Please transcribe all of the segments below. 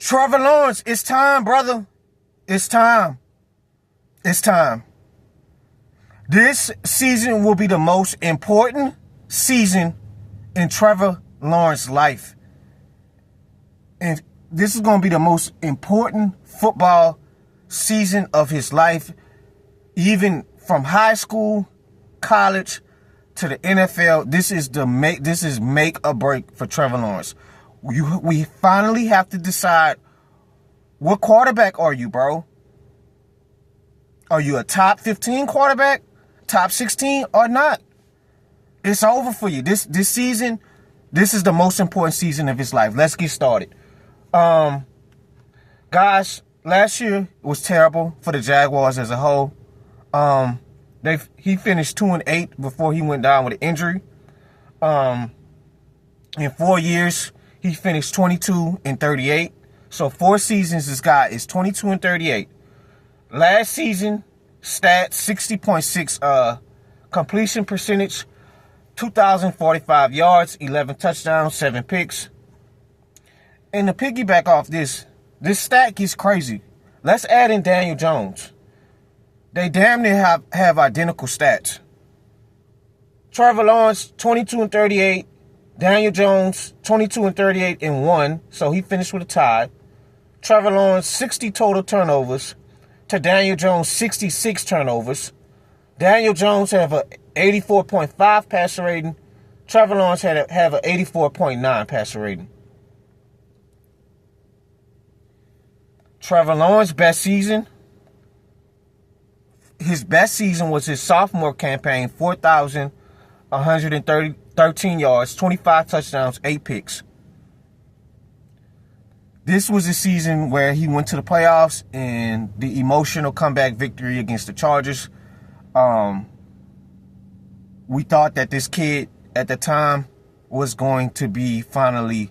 Trevor Lawrence, it's time, brother. It's time. It's time. This season will be the most important season in Trevor Lawrence's life. And this is going to be the most important football season of his life, even from high school, college, to the NFL. This is make or break for Trevor Lawrence. We finally have to decide, what quarterback are you, bro? Are you a top 15 quarterback, top 16, or not? It's over for you. This season, this is the most important season of his life. Let's get started. Guys, last year was terrible for the Jaguars as a whole. He finished 2-8 before he went down with an injury. In 4 years, he finished 22-38. So 4 seasons, this guy is 22-38. Last season, stats 60.6 completion percentage, 2,045 yards, 11 touchdowns, 7 picks. And to piggyback off this stat gets crazy. Let's add in Daniel Jones. They damn near have identical stats. Trevor Lawrence, 22-38. Daniel Jones, 22-38 in 1, so he finished with a tie. Trevor Lawrence, 60 total turnovers to Daniel Jones, 66 turnovers. Daniel Jones have a 84.5 passer rating. Trevor Lawrence have an 84.9 passer rating. Trevor Lawrence's best season. His best season was his sophomore campaign, 4,113 yards, 25 touchdowns, 8 picks. This was a season where he went to the playoffs and the emotional comeback victory against the Chargers. We thought that this kid at the time was going to be finally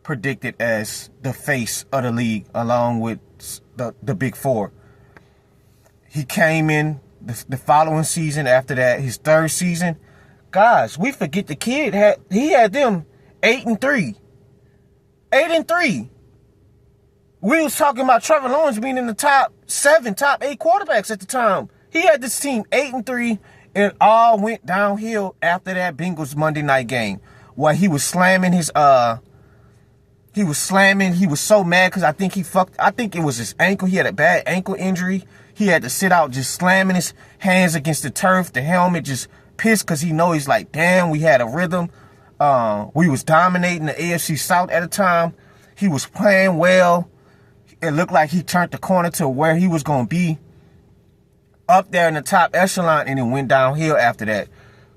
predicted as the face of the league along with the Big Four. He came in the following season after that, his third season. Guys, we forget the kid had them 8-3. 8-3. We was talking about Trevor Lawrence being in the top 7, top 8 quarterbacks at the time. He had this team 8-3, and it all went downhill after that Bengals Monday night game, where he was slamming his he was so mad because I think it was his ankle. He had a bad ankle injury. He had to sit out just slamming his hands against the turf, the helmet, just pissed because he's like, damn, we had a rhythm. We was dominating the AFC South at the time. He was playing well. It looked like he turned the corner to where he was going to be up there in the top echelon, and it went downhill after that.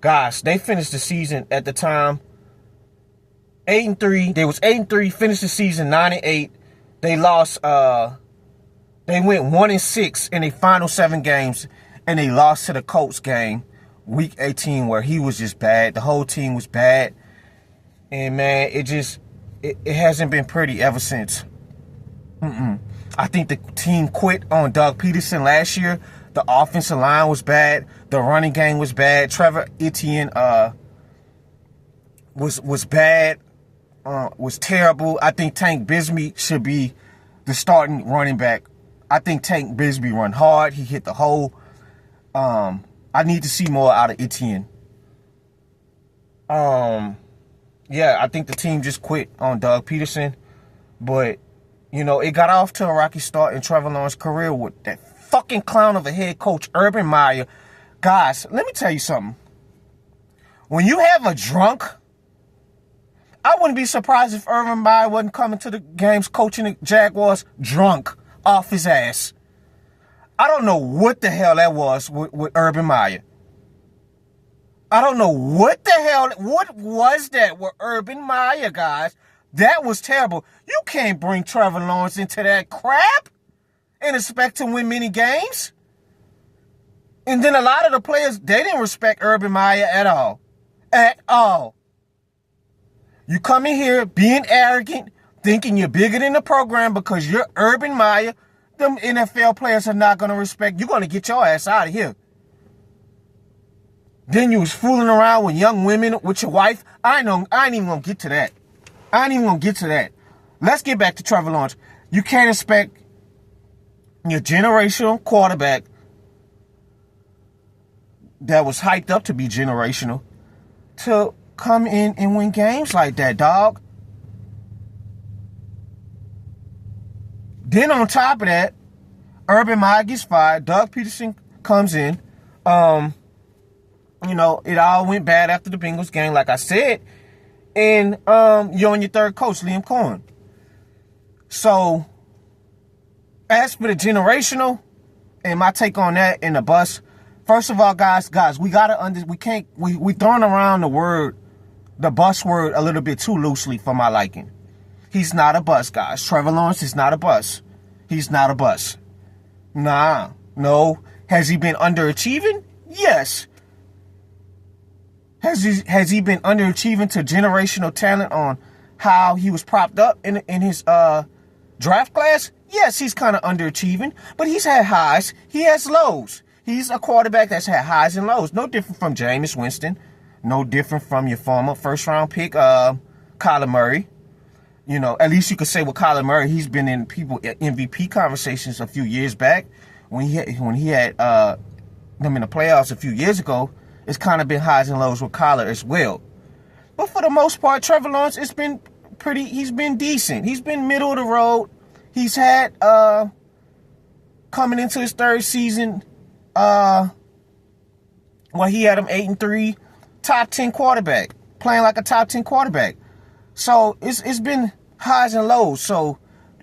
Guys, they finished the season at the time 8-3. They was 8-3, finished the season 9-8. They lost, they went 1-6 in their final 7 games, and they lost to the Colts game, week 18, where he was just bad. The whole team was bad. And man, it hasn't been pretty ever since. I think the team quit on Doug Peterson last year. The offensive line was bad. The running game was bad. Trevor Etienne was bad. Was terrible. I think Tank Bigsby should be the starting running back. I think Tank Bigsby run hard. He hit the hole. I need to see more out of Etienne. Yeah, I think the team just quit on Doug Peterson. But, it got off to a rocky start in Trevor Lawrence's career with that fucking clown of a head coach, Urban Meyer. Guys, let me tell you something. When you have a drunk, I wouldn't be surprised if Urban Meyer wasn't coming to the games coaching the Jaguars drunk off his ass. I don't know what the hell that was with Urban Meyer. I don't know what was that with Urban Meyer, guys. That was terrible. You can't bring Trevor Lawrence into that crap and expect to win many games. And then a lot of the players, they didn't respect Urban Meyer at all. At all. You come in here being arrogant, thinking you're bigger than the program because you're Urban Meyer. Them NFL players are not going to respect. You're going to get your ass out of here. Then you was fooling around with young women with your wife. I ain't even going to get to that. let's get back to Trevor Lawrence. You can't expect your generational quarterback that was hyped up to be generational to come in and win games like that, dog. Then on top of that, Urban Meyer gets fired. Doug Peterson comes in. You know, it all went bad after the Bengals game, like I said. And you're on your third coach, Liam Cohen. So, as for the generational and my take on that and the bus, first of all, guys, we gotta we throwing around the bus word a little bit too loosely for my liking. He's not a bus, guys. Trevor Lawrence is not a bus. He's not a bus. Nah, no. Has he been underachieving? Yes. Has he been underachieving to generational talent on how he was propped up in his draft class? Yes, he's kind of underachieving, but he's had highs. He has lows. He's a quarterback that's had highs and lows. No different from Jameis Winston. No different from your former first-round pick, Kyler Murray. You know, at least you could say with Kyler Murray, he's been in MVP conversations a few years back when he had them in the playoffs a few years ago. It's kind of been highs and lows with Kyler as well. But for the most part, Trevor Lawrence, he's been decent. He's been middle of the road. He's had, coming into his third season, he had him 8-3, top 10 quarterback, playing like a top 10 quarterback. So it's been highs and lows. So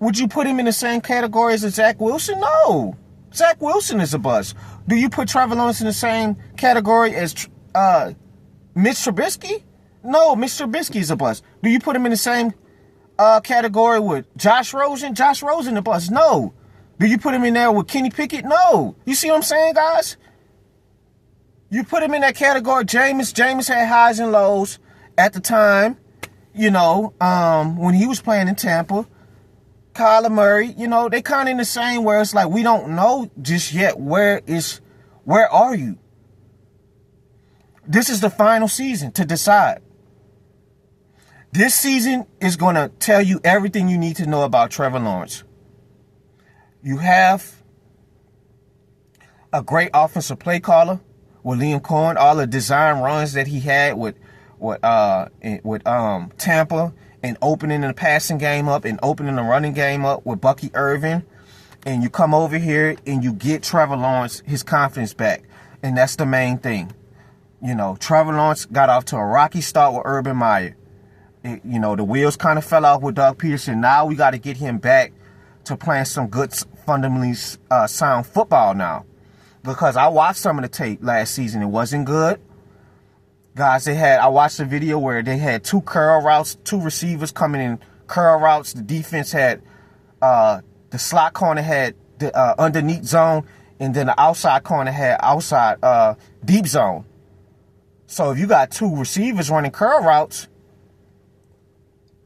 would you put him in the same category as Zach Wilson? No. Zach Wilson is a bust. Do you put Trevor Lawrence in the same category as Mitch Trubisky? No, Mitch Trubisky is a bust. Do you put him in the same category with Josh Rosen? Josh Rosen a bust? No. Do you put him in there with Kenny Pickett? No. You see what I'm saying, guys? You put him in that category. Jameis had highs and lows at the time. You know, when he was playing in Tampa. Kyler Murray, you know, they kind of in the same where it's like we don't know just yet where are you? This is the final season to decide. This season is going to tell you everything you need to know about Trevor Lawrence. You have a great offensive play caller with Liam Cohen, all the design runs that he had with Tampa, and opening the passing game up and opening the running game up with Bucky Irvin. And you come over here and you get Trevor Lawrence his confidence back. And that's the main thing. You know, Trevor Lawrence got off to a rocky start with Urban Meyer. You know, the wheels kind of fell off with Doug Peterson. Now we got to get him back to playing some good, fundamentally sound football now. Because I watched some of the tape last season. It wasn't good. Guys, I watched a video where they had two curl routes, two receivers coming in curl routes. The defense had, the slot corner had the underneath zone, and then the outside corner had outside deep zone. So if you got two receivers running curl routes,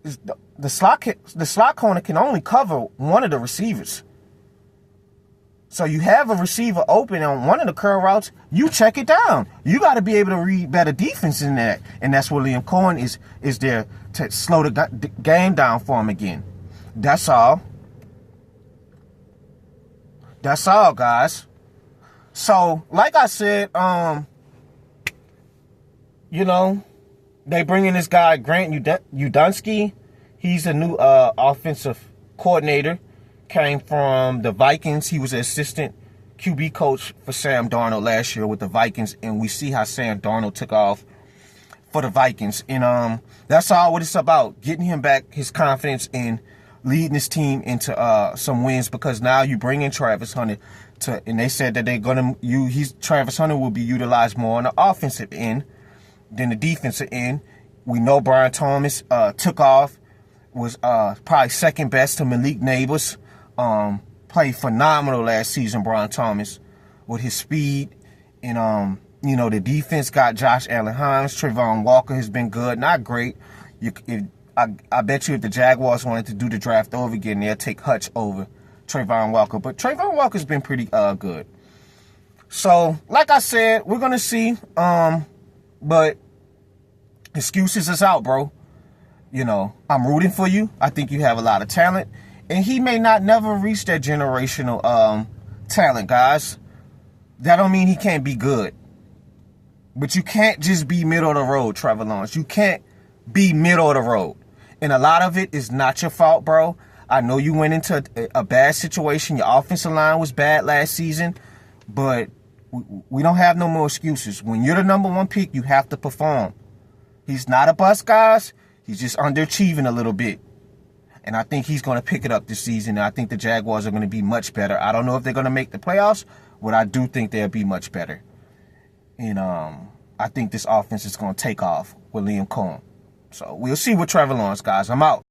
the slot corner can only cover one of the receivers. So you have a receiver open on one of the curl routes, you check it down. You got to be able to read better defense in that. And that's where Liam Cohen is there to slow the game down for him again. That's all. That's all, guys. So, like I said, you know, they bring in this guy, Grant Udunski. He's a new offensive coordinator. Came from the Vikings. He was an assistant QB coach for Sam Darnold last year with the Vikings, and we see how Sam Darnold took off for the Vikings. And that's all what it's about, getting him back his confidence and leading his team into some wins, because now you bring in Travis Hunter and they said that they're gonna Travis Hunter will be utilized more on the offensive end than the defensive end. We know Brian Thomas took off, was probably second best to Malik Neighbors. Played phenomenal last season, Brian Thomas, with his speed. And, you know, the defense got Josh Allen Hines. Trayvon Walker has been good. Not great. I bet you if the Jaguars wanted to do the draft over again, they'll take Hutch over Trayvon Walker. But Trayvon Walker's been pretty good. So, like I said, we're going to see. But excuses is out, bro. You know, I'm rooting for you. I think you have a lot of talent. And he may not never reach that generational talent, guys. That don't mean he can't be good. But you can't just be middle of the road, Trevor Lawrence. You can't be middle of the road. And a lot of it is not your fault, bro. I know you went into a bad situation. Your offensive line was bad last season. But we don't have no more excuses. When you're the number one pick, you have to perform. He's not a bust, guys. He's just underachieving a little bit. And I think he's going to pick it up this season. And I think the Jaguars are going to be much better. I don't know if they're going to make the playoffs, but I do think they'll be much better. And I think this offense is going to take off with Liam Cohen. So we'll see with Trevor Lawrence, guys. I'm out.